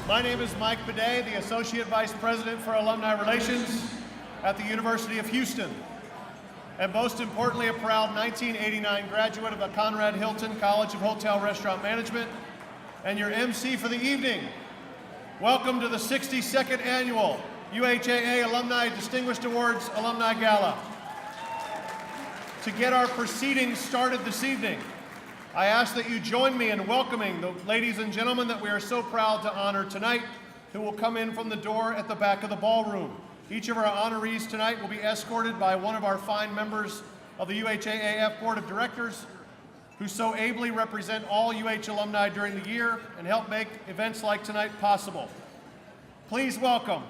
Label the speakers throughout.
Speaker 1: My name is Mike Bidet, the Associate Vice President for Alumni Relations at the University of Houston, and most importantly, a proud 1989 graduate of the Conrad Hilton College of Hotel Restaurant Management, and your MC for the evening. Welcome to the 62nd Annual UHAA Alumni Distinguished Awards Alumni Gala. To get our proceedings started this evening, I ask that you join me in welcoming the ladies and gentlemen that we are so proud to honor tonight, who will come in from the door at the back of the ballroom. Each of our honorees tonight will be escorted by one of our fine members of the UHAAF Board of Directors, who so ably represent all UH alumni during the year and help make events like tonight possible. Please welcome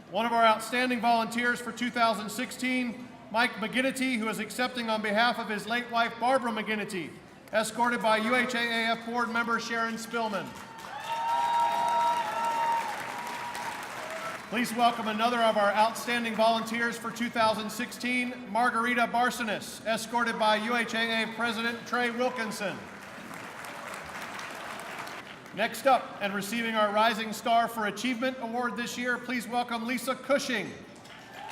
Speaker 1: one of our outstanding volunteers for 2016, Mike McGinnity, who is accepting on behalf of his late wife, Barbara McGinnity, escorted by UHAAF Board member Sharon Spillman. Please welcome another of our outstanding volunteers for 2016, Margarita Barsonis, escorted by UHAA President Trey Wilkinson. Next up, and receiving our Rising Star for Achievement Award this year, please welcome Lisa Cushing,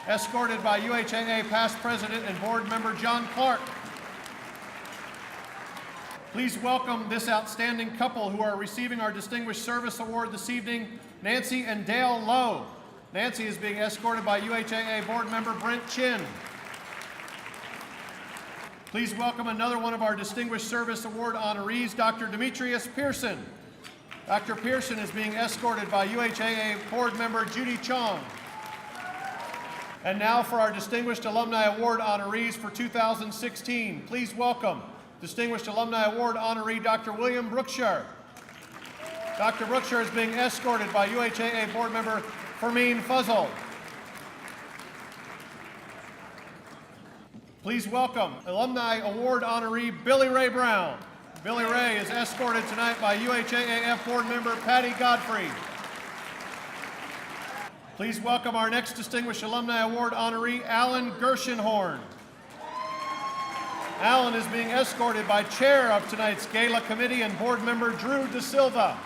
Speaker 1: escorted by UHAA past President and Board member John Clark. Please welcome this outstanding couple who are receiving our Distinguished Service Award this evening, Nancy and Dale Lowe. Nancy is being escorted by UHAA Board member Brent Chin. Please welcome another one of our Distinguished Service Award honorees, Dr. Demetrius Pearson. Dr. Pearson is being escorted by UHAA Board member Judy Chong. And now for our Distinguished Alumni Award honorees for 2016. Please welcome Distinguished Alumni Award honoree Dr. William Brookshire. Dr. Brookshire is being escorted by UHAA Board member Fermine Fuzzle. Please welcome Alumni Award honoree Billy Ray Brown. Billy Ray is escorted tonight by UHAAF Board member Patty Godfrey. Please welcome our next Distinguished Alumni Award honoree, Alan Gershenhorn. Alan is being escorted by Chair of tonight's Gala Committee and Board member Drew De Silva.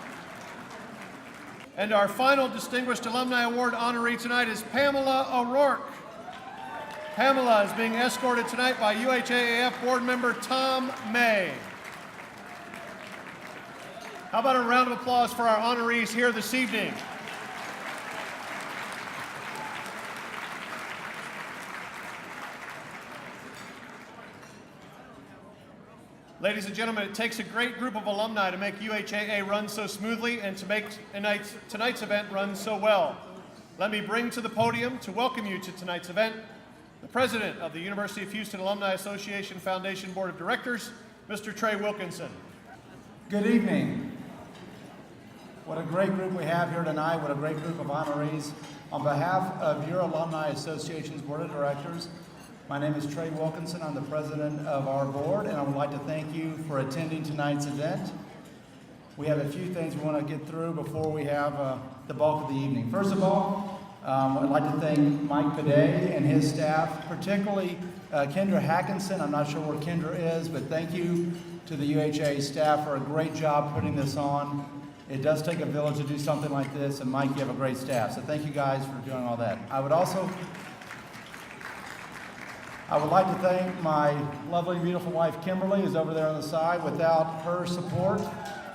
Speaker 1: And our final Distinguished Alumni Award honoree tonight is Pamela O'Rourke. Pamela is being escorted tonight by UHAAF Board member Tom May. How about a round of applause for our honorees here this evening? Ladies and gentlemen, it takes a great group of alumni to make UHAA run so smoothly and to make tonight's event run so well. Let me bring to the podium to welcome you to tonight's event, the President of the University of Houston Alumni Association Foundation Board of Directors, Mr. Trey Wilkinson.
Speaker 2: Good evening. What a great group we have here tonight, what a great group of honorees. On behalf of your Alumni Association's Board of Directors, my name is Trey Wilkinson. I'm the president of our board, and I would like to thank you for attending tonight's event. We have a few things we want to get through before we have the bulk of the evening. First of all, I'd like to thank Mike Bidet and his staff, particularly Kendra Hackinson. I'm not sure where Kendra is, but thank you to the UHA staff for a great job putting this on. It does take a village to do something like this, and Mike, you have a great staff. So thank you guys for doing all that. I would like to thank my lovely, beautiful wife, Kimberly, who's over there on the side. Without her support,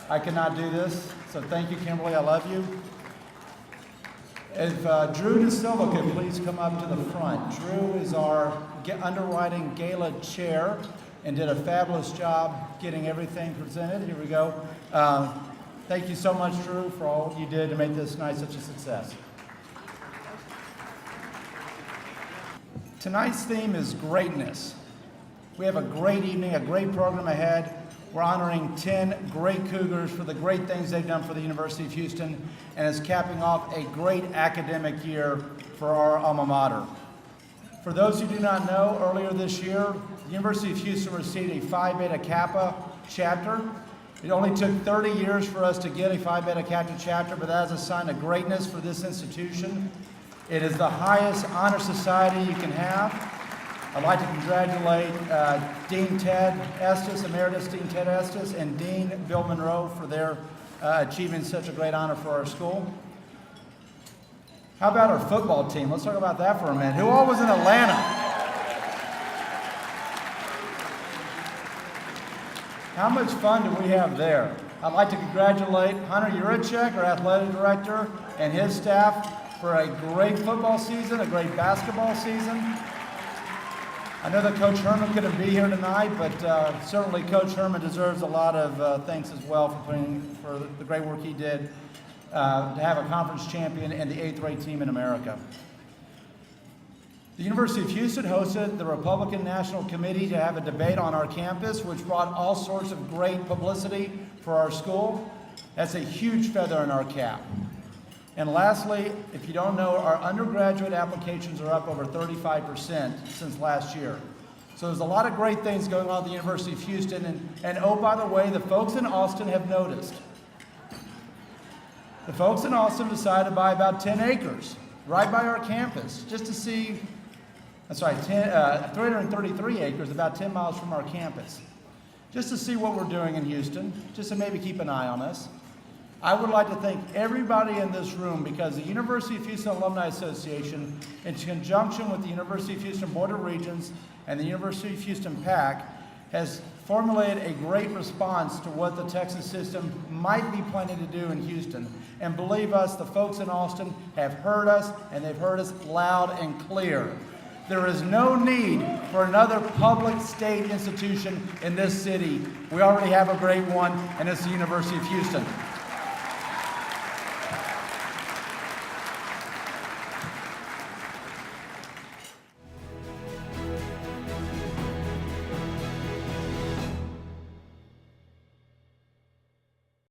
Speaker 2: I could not do this. So thank you, Kimberly. I love you. If Drew De Silva could please come up to the front. Drew is our underwriting gala chair and did a fabulous job getting everything presented. Here we go. Thank you so much, Drew, for all you did to make this night such a success. Tonight's theme is greatness. We have a great evening, a great program ahead. We're honoring 10 great Cougars for the great things they've done for the University of Houston, and it's capping off a great academic year for our alma mater. For those who do not know, earlier this year, the University of Houston received a Phi Beta Kappa chapter. It only took 30 years for us to get a Phi Beta Kappa chapter, but that is a sign of greatness for this institution. It is the highest honor society you can have. I'd like to congratulate Dean Ted Estes, Emeritus Dean Ted Estes, and Dean Bill Monroe for their achieving such a great honor for our school. How about our football team? Let's talk about that for a minute. Who all was in Atlanta? How much fun do we have there? I'd like to congratulate Hunter Yurichek, our athletic director, and his staff for a great football season, a great basketball season. I know that Coach Herman couldn't be here tonight, but certainly Coach Herman deserves a lot of thanks as well for the great work he did to have a conference champion and the 8th grade team in America. The University of Houston hosted the Republican National Committee to have a debate on our campus, which brought all sorts of great publicity for our school. That's a huge feather in our cap. And lastly, if you don't know, our undergraduate applications are up over 35% since last year. So there's a lot of great things going on at the University of Houston. And oh, by the way, the folks in Austin have noticed. The folks in Austin decided to buy about 10 acres right by our campus just to see, 333 acres, about 10 miles from our campus, just to see what we're doing in Houston, just to maybe keep an eye on us. I would like to thank everybody in this room because the University of Houston Alumni Association, in conjunction with the University of Houston Board of Regents and the University of Houston PAC, has formulated a great response to what the Texas system might be planning to do in Houston. And believe us, the folks in Austin have heard us, and they've heard us loud and clear. There is no need for another public state institution in this city. We already have a great one, and it's the University of Houston.